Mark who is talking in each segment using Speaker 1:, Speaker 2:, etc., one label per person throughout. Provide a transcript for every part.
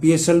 Speaker 1: PSL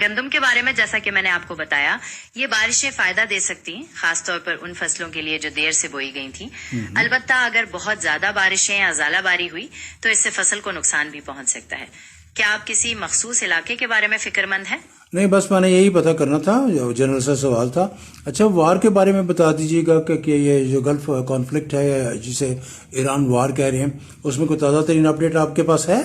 Speaker 2: گندم کے بارے میں جیسا کہ میں نے آپ کو بتایا، یہ بارشیں فائدہ دے سکتی ہیں، خاص طور پر ان فصلوں کے لیے جو دیر سے بوئی گئی تھیں۔ البتہ اگر بہت زیادہ بارشیں یا ژالہ باری ہوئی تو اس سے فصل کو نقصان بھی پہنچ سکتا ہے۔ کیا آپ کسی مخصوص علاقے کے بارے میں فکر مند ہیں؟
Speaker 1: نہیں، بس میں نے یہی پتہ کرنا تھا، جنرل سا سوال تھا۔ اچھا، وار کے بارے میں بتا دیجیے گا کہ یہ جو گلف کانفلکٹ ہے جسے ایران وار کہہ رہے ہیں، اس میں کوئی تازہ ترین اپڈیٹ آپ کے پاس ہے؟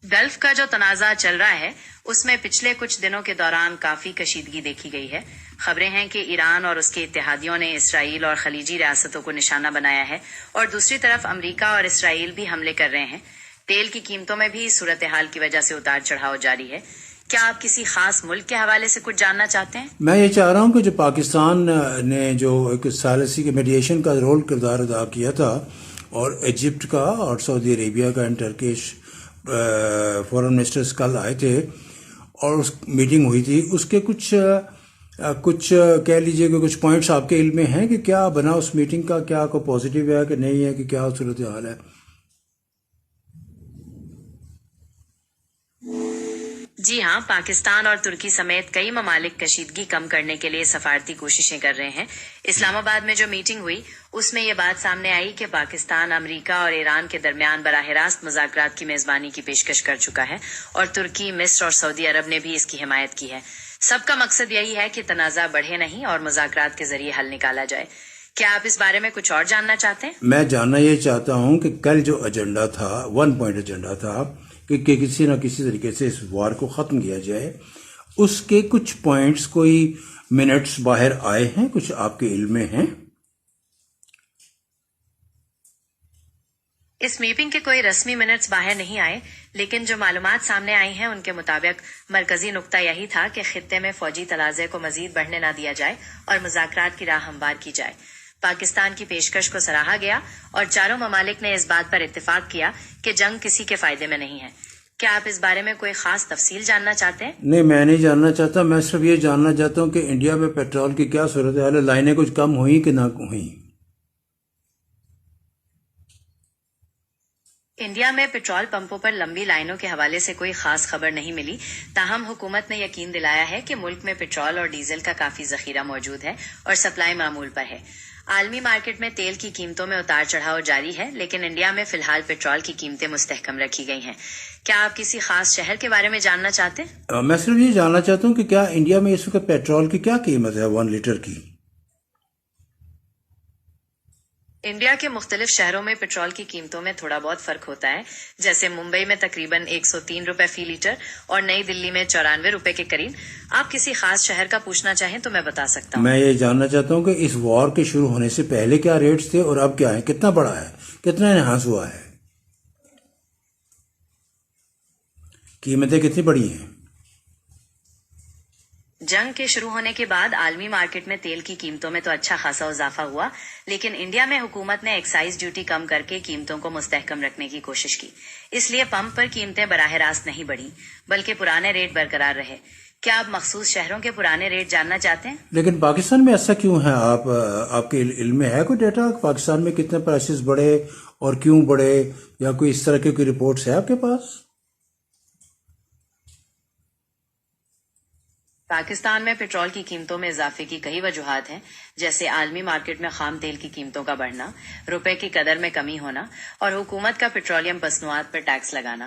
Speaker 2: گلف کا جو تنازع چل رہا ہے اس میں پچھلے کچھ دنوں کے دوران کافی کشیدگی دیکھی گئی ہے۔ خبریں ہیں کہ ایران اور اس کے اتحادیوں نے اسرائیل اور خلیجی ریاستوں کو نشانہ بنایا ہے، اور دوسری طرف امریکہ اور اسرائیل بھی حملے کر رہے ہیں۔ تیل کی قیمتوں میں بھی صورتحال کی وجہ سے اتار چڑھاؤ جاری ہے۔ کیا آپ کسی خاص ملک کے حوالے سے کچھ جاننا چاہتے ہیں؟
Speaker 1: میں یہ چاہ رہا ہوں کہ جو پاکستان نے جو ایک ثالثی کے میڈیشن کا کردار ادا کیا تھا، اور ایجپٹ کا اور سعودی عربیہ کا ٹرکش فورن منسٹرز کل آئے تھے اور اس میٹنگ ہوئی تھی، اس کے کچھ کہہ لیجئے کہ کچھ پوائنٹس آپ کے علم میں ہیں کہ کیا بنا اس میٹنگ کا، کیا کوئی پازیٹیو ہے کہ نہیں ہے، کہ کیا صورتحال ہے؟
Speaker 2: جی ہاں، پاکستان اور ترکی سمیت کئی ممالک کشیدگی کم کرنے کے لیے سفارتی کوششیں کر رہے ہیں۔ اسلام آباد میں جو میٹنگ ہوئی اس میں یہ بات سامنے آئی کہ پاکستان امریکہ اور ایران کے درمیان براہ راست مذاکرات کی میزبانی کی پیشکش کر چکا ہے، اور ترکی، مصر اور سعودی عرب نے بھی اس کی حمایت کی ہے۔ سب کا مقصد یہی ہے کہ تنازع بڑھے نہیں اور مذاکرات کے ذریعے حل نکالا جائے۔ کیا آپ اس بارے میں کچھ اور جاننا چاہتے ہیں؟
Speaker 1: میں جاننا یہ چاہتا ہوں کہ کل جو ایجنڈا تھا، 1 پوائنٹ ایجنڈا تھا کہ کسی نہ کسی طریقے سے اس وار کو ختم کیا جائے، اس کے کچھ پوائنٹس، کوئی منٹس باہر آئے ہیں، کچھ آپ کے علم میں ہیں؟
Speaker 2: اس میٹنگ کے کوئی رسمی منٹس باہر نہیں آئے، لیکن جو معلومات سامنے آئی ہیں ان کے مطابق مرکزی نقطہ یہی تھا کہ خطے میں فوجی تنازع کو مزید بڑھنے نہ دیا جائے اور مذاکرات کی راہ ہموار کی جائے۔ پاکستان کی پیشکش کو سراہا گیا اور چاروں ممالک نے اس بات پر اتفاق کیا کہ جنگ کسی کے فائدے میں نہیں ہے۔ کیا آپ اس بارے میں کوئی خاص تفصیل جاننا چاہتے ہیں؟
Speaker 1: نہیں، میں نہیں جاننا چاہتا، میں صرف یہ جاننا چاہتا ہوں کہ انڈیا میں پیٹرول کی کیا صورتحال ہے، لائنیں کچھ کم ہوئیں کہ نہ ہوئیں؟
Speaker 2: انڈیا میں پیٹرول پمپوں پر لمبی لائنوں کے حوالے سے کوئی خاص خبر نہیں ملی، تاہم حکومت نے یقین دلایا ہے کہ ملک میں پیٹرول اور ڈیزل کا کافی ذخیرہ موجود ہے اور سپلائی معمول پر ہے۔ عالمی مارکیٹ میں تیل کی قیمتوں میں اتار چڑھاؤ جاری ہے، لیکن انڈیا میں فی الحال پیٹرول کی قیمتیں مستحکم رکھی گئی ہیں۔ کیا آپ کسی خاص شہر کے بارے میں جاننا چاہتے ہیں؟
Speaker 1: میں صرف یہ جاننا چاہتا ہوں کہ کیا انڈیا میں اس وقت پیٹرول کی کیا قیمت ہے 1 لیٹر کی؟
Speaker 2: انڈیا کے مختلف شہروں میں پیٹرول کی قیمتوں میں تھوڑا بہت فرق ہوتا ہے، جیسے ممبئی میں تقریباً 103 روپے فی لیٹر اور نئی دلی میں 94 روپے کے قریب۔ آپ کسی خاص شہر کا پوچھنا چاہیں تو میں بتا سکتا ہوں۔
Speaker 1: میں یہ جاننا چاہتا ہوں کہ اس وار کے شروع ہونے سے پہلے کیا ریٹس تھے اور اب کیا ہے، کتنا بڑا ہے، کتنا انہانس ہوا ہے، قیمتیں کتنی بڑی ہیں؟
Speaker 2: جنگ کے شروع ہونے کے بعد عالمی مارکیٹ میں تیل کی قیمتوں میں تو اچھا خاصا اضافہ ہوا، لیکن انڈیا میں حکومت نے ایکسائز ڈیوٹی کم کر کے قیمتوں کو مستحکم رکھنے کی کوشش کی، اس لیے پمپ پر قیمتیں براہ راست نہیں بڑھی بلکہ پرانے ریٹ برقرار رہے۔ کیا آپ مخصوص شہروں کے پرانے ریٹ جاننا چاہتے ہیں؟
Speaker 1: لیکن پاکستان میں ایسا کیوں ہے؟ آپ کے علم میں ہے کوئی ڈیٹا؟ پاکستان میں کتنے پرائسز بڑھے اور کیوں بڑھے، یا کوئی اس طرح کی کوئی رپورٹس ہے آپ کے پاس؟
Speaker 2: پاکستان میں پیٹرول کی قیمتوں میں اضافے کی کئی وجوہات ہیں، جیسے عالمی مارکیٹ میں خام تیل کی قیمتوں کا بڑھنا، روپے کی قدر میں کمی ہونا اور حکومت کا پیٹرولیم مصنوعات پر ٹیکس لگانا۔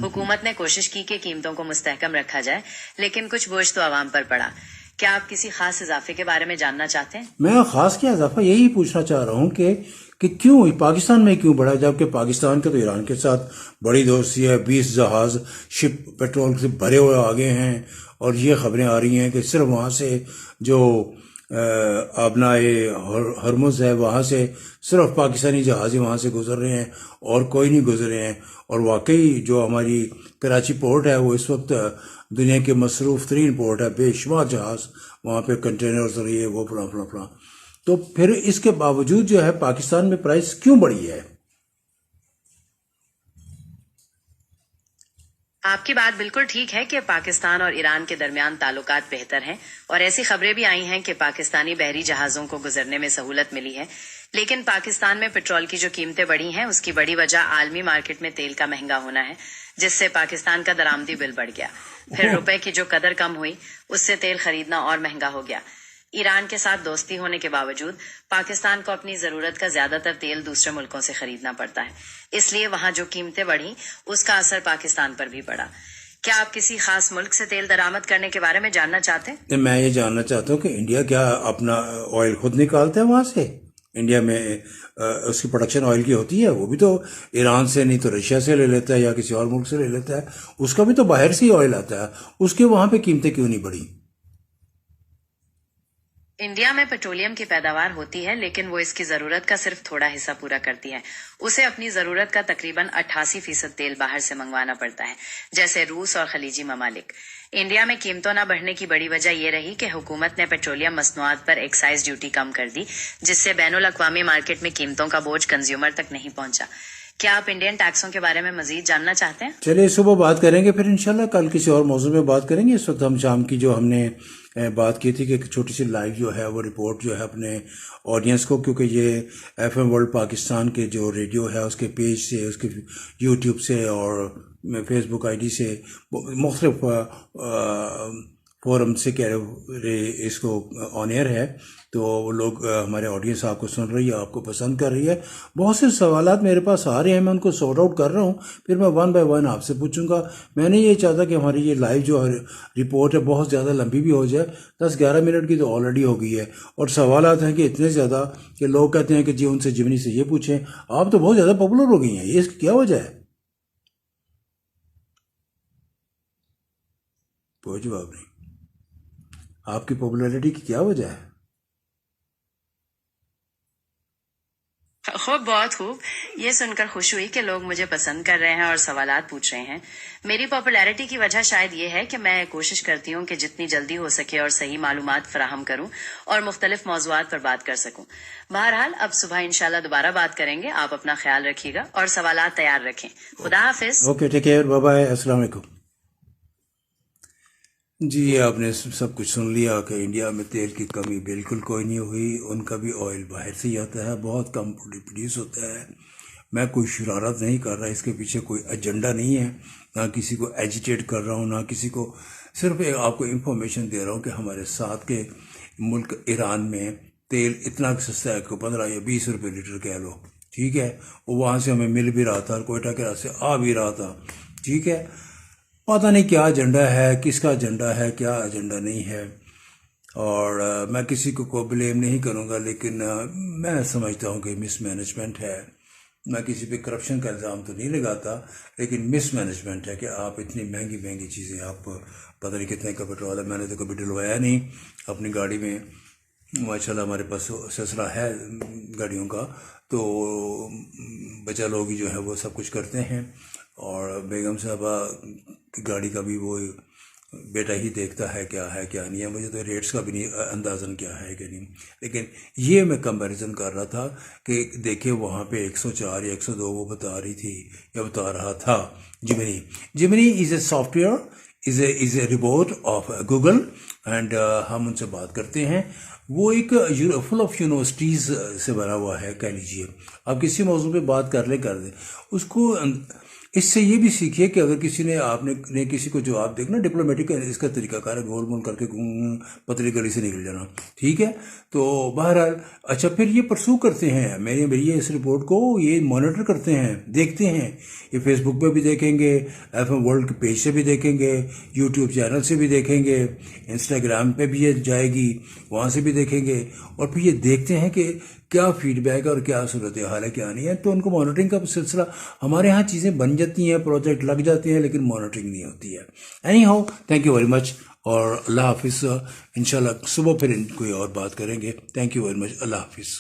Speaker 2: حکومت نے کوشش کی کہ قیمتوں کو مستحکم رکھا جائے، لیکن کچھ بوجھ تو عوام پر پڑا۔ کیا آپ کسی خاص اضافے کے بارے میں جاننا چاہتے ہیں؟
Speaker 1: میں خاص کیا اضافہ یہی پوچھنا چاہ رہا ہوں کہ کیوں پاکستان میں کیوں بڑھا، جبکہ پاکستان کے تو ایران کے ساتھ بڑی دوستی ہے، 20 جہاز شپ پیٹرول سے بھرے ہوئے آگے ہیں، اور یہ خبریں آ رہی ہیں کہ صرف وہاں سے جو آبنائے ہرمز ہے وہاں سے صرف پاکستانی جہاز ہی وہاں سے گزر رہے ہیں اور کوئی نہیں گزر رہے ہیں، اور واقعی جو ہماری کراچی پورٹ ہے وہ اس وقت دنیا کے مصروف ترین پورٹ ہے، بے شمار جہاز وہاں پہ کنٹینرز اور یہ وہ فلاں فلاں فلاں۔ تو پھر اس کے باوجود جو ہے پاکستان میں پرائس کیوں بڑھی ہے؟
Speaker 2: آپ کی بات بالکل ٹھیک ہے کہ پاکستان اور ایران کے درمیان تعلقات بہتر ہیں، اور ایسی خبریں بھی آئی ہیں کہ پاکستانی بحری جہازوں کو گزرنے میں سہولت ملی ہے۔ لیکن پاکستان میں پیٹرول کی جو قیمتیں بڑھی ہیں اس کی بڑی وجہ عالمی مارکیٹ میں تیل کا مہنگا ہونا ہے، جس سے پاکستان کا درآمدی بل بڑھ گیا. پھر روپے کی جو قدر کم ہوئی اس سے تیل خریدنا اور مہنگا ہو گیا. ایران کے ساتھ دوستی ہونے کے باوجود پاکستان کو اپنی ضرورت کا زیادہ تر تیل دوسرے ملکوں سے خریدنا پڑتا ہے، اس لیے وہاں جو قیمتیں بڑھی اس کا اثر پاکستان پر بھی پڑا. کیا آپ کسی خاص ملک سے تیل درآمد کرنے کے بارے میں جاننا چاہتے ہیں؟
Speaker 1: میں یہ جاننا چاہتا ہوں کہ انڈیا کیا اپنا آئل خود نکالتا ہے وہاں سے؟ انڈیا میں اس کی پروڈکشن آئل کی ہوتی ہے، وہ بھی تو ایران سے نہیں تو رشیا سے لے لیتا ہے یا کسی اور ملک سے لے لیتا ہے، اس کا بھی تو باہر سے ہی آئل آتا ہے، اس کے وہاں پہ قیمتیں کیوں نہیں بڑھی؟
Speaker 2: انڈیا میں پیٹرولیم کی پیداوار ہوتی ہے لیکن وہ اس کی ضرورت کا صرف تھوڑا حصہ پورا کرتی ہے. اسے اپنی ضرورت کا تقریباً 88% تیل باہر سے منگوانا پڑتا ہے، جیسے روس اور خلیجی ممالک. انڈیا میں قیمتوں نہ بڑھنے کی بڑی وجہ یہ رہی کہ حکومت نے پیٹرولیم مصنوعات پر ایکسائز ڈیوٹی کم کر دی، جس سے بین الاقوامی مارکیٹ میں قیمتوں کا بوجھ کنزیومر تک نہیں پہنچا. کیا آپ انڈین ٹیکسوں کے بارے میں مزید جاننا چاہتے ہیں؟
Speaker 1: چلیے صبح بات کریں گے، پھر انشاءاللہ کل کسی اور موضوع میں بات کریں گے. اس وقت ہم شام کی جو ہم نے بات کی تھی کہ ایک چھوٹی سی لائیو جو ہے وہ رپورٹ جو ہے اپنے آڈینس کو، کیونکہ یہ ایف ایم ورلڈ پاکستان کے جو ریڈیو ہے اس کے پیج سے، اس کے یوٹیوب سے اور فیس بک آئی ڈی سے مختلف فورم سے کہہ رہے اس کو آن ایئر ہے، تو وہ لوگ ہمارے آڈینس آپ کو سن رہی ہے، آپ کو پسند کر رہی ہے. بہت سے سوالات میرے پاس آ رہے ہیں، میں ان کو سارٹ آؤٹ کر رہا ہوں، پھر میں ون بائی ون آپ سے پوچھوں گا. میں نہیں یہ چاہتا کہ ہماری یہ لائیو جو رپورٹ ہے بہت زیادہ لمبی بھی ہو جائے. 10-11 منٹ کی تو آلریڈی ہو گئی ہے، اور سوالات ہیں کہ اتنے زیادہ کہ لوگ کہتے ہیں کہ جی ان سے جمنی سے یہ پوچھیں. آپ تو بہت زیادہ پاپولر ہو گئی ہیں، یہ اس کی کیا وجہ ہے؟ کوئی جواب نہیں. آپ کی پاپولیرٹی کی کیا وجہ ہے؟
Speaker 2: خوب، بہت خوب. یہ سن کر خوش ہوئی کہ لوگ مجھے پسند کر رہے ہیں اور سوالات پوچھ رہے ہیں. میری پاپولیرٹی کی وجہ شاید یہ ہے کہ میں کوشش کرتی ہوں کہ جتنی جلدی ہو سکے اور صحیح معلومات فراہم کروں اور مختلف موضوعات پر بات کر سکوں. بہرحال اب صبح انشاءاللہ دوبارہ بات کریں گے. آپ اپنا خیال رکھیے گا اور سوالات تیار رکھیں. خدا حافظ.
Speaker 1: Okay, take care, bye bye, السلام علیکم. جی آپ نے سب کچھ سن لیا کہ انڈیا میں تیل کی کمی بالکل کوئی نہیں ہوئی. ان کا بھی آئل باہر سے ہی آتا ہے، بہت کم پروڈیوس ہوتا ہے. میں کوئی شرارت نہیں کر رہا، اس کے پیچھے کوئی ایجنڈا نہیں ہے، نہ کسی کو ایجیٹیٹ کر رہا ہوں، نہ کسی کو، صرف آپ کو انفارمیشن دے رہا ہوں کہ ہمارے ساتھ کے ملک ایران میں تیل اتنا سستا ہے کہ 15 یا 20 روپے لیٹر کہہ لو، ٹھیک ہے. وہ وہاں سے ہمیں مل بھی رہا تھا، کوئٹہ کے راستے آ بھی رہا تھا، ٹھیک ہے. پتہ نہیں کیا ایجنڈا ہے، کس کا ایجنڈا ہے، کیا ایجنڈا نہیں ہے. اور میں کسی کو بلیم نہیں کروں گا، لیکن میں سمجھتا ہوں کہ مس مینجمنٹ ہے. میں کسی پہ کرپشن کا الزام تو نہیں لگاتا، لیکن مس مینجمنٹ ہے کہ آپ اتنی مہنگی چیزیں، آپ پتہ نہیں کتنے کا پیٹرول ہے. میں نے تو کبھی ڈلوایا نہیں اپنی گاڑی میں. ماشاءاللہ ہمارے پاس سلسلہ ہے گاڑیوں کا، تو بچہ لوگ ہی جو ہے وہ سب کچھ کرتے ہیں، اور بیگم صاحبہ کی گاڑی کا بھی وہ بیٹا ہی دیکھتا ہے کیا ہے کیا نہیں ہے. مجھے تو ریٹس کا بھی نہیں اندازن کیا ہے کہ نہیں، لیکن یہ میں کمپیریزن کر رہا تھا کہ دیکھیں وہاں پہ 104 یا 102 وہ بتا رہی تھی یا بتا رہا تھا. Gemini is a software, is a robot of Google, and ہم ان سے بات کرتے ہیں. وہ ایک فل آف یونیورسٹیز سے بنا ہوا ہے، کہہ لیجیے. آپ کسی موضوع پہ بات کر دیں اس کو. اس سے یہ بھی سیکھیے کہ اگر کسی نے آپ نے کسی کو جواب دیکھنا، ڈپلومیٹک اس کا طریقہ کار ہے، گول مول کر کے پتلی گلی سے نکل جانا، ٹھیک ہے. تو بہرحال اچھا، پھر یہ پرسو کرتے ہیں میری اس رپورٹ کو، یہ مانیٹر کرتے ہیں، دیکھتے ہیں. یہ فیس بک پہ بھی دیکھیں گے، ایف ایم ورلڈ کے پیج سے بھی دیکھیں گے، یوٹیوب چینل سے بھی دیکھیں گے، انسٹاگرام پہ بھی یہ جائے گی، وہاں سے بھی دیکھیں گے. اور پھر یہ دیکھتے ہیں کہ کیا فیڈ بیک اور کیا صورتحال ہے، کیا نہیں ہے. تو ان کو مانیٹرنگ کا سلسلہ، ہمارے ہاں چیزیں بن جاتی ہیں، پروجیکٹ لگ جاتے ہیں، لیکن مانیٹرنگ نہیں ہوتی ہے. Any how, thank you very much, اور اللہ حافظ. انشاءاللہ صبح پھر کوئی اور بات کریں گے. تھینک یو ویری مچ، اللہ حافظ.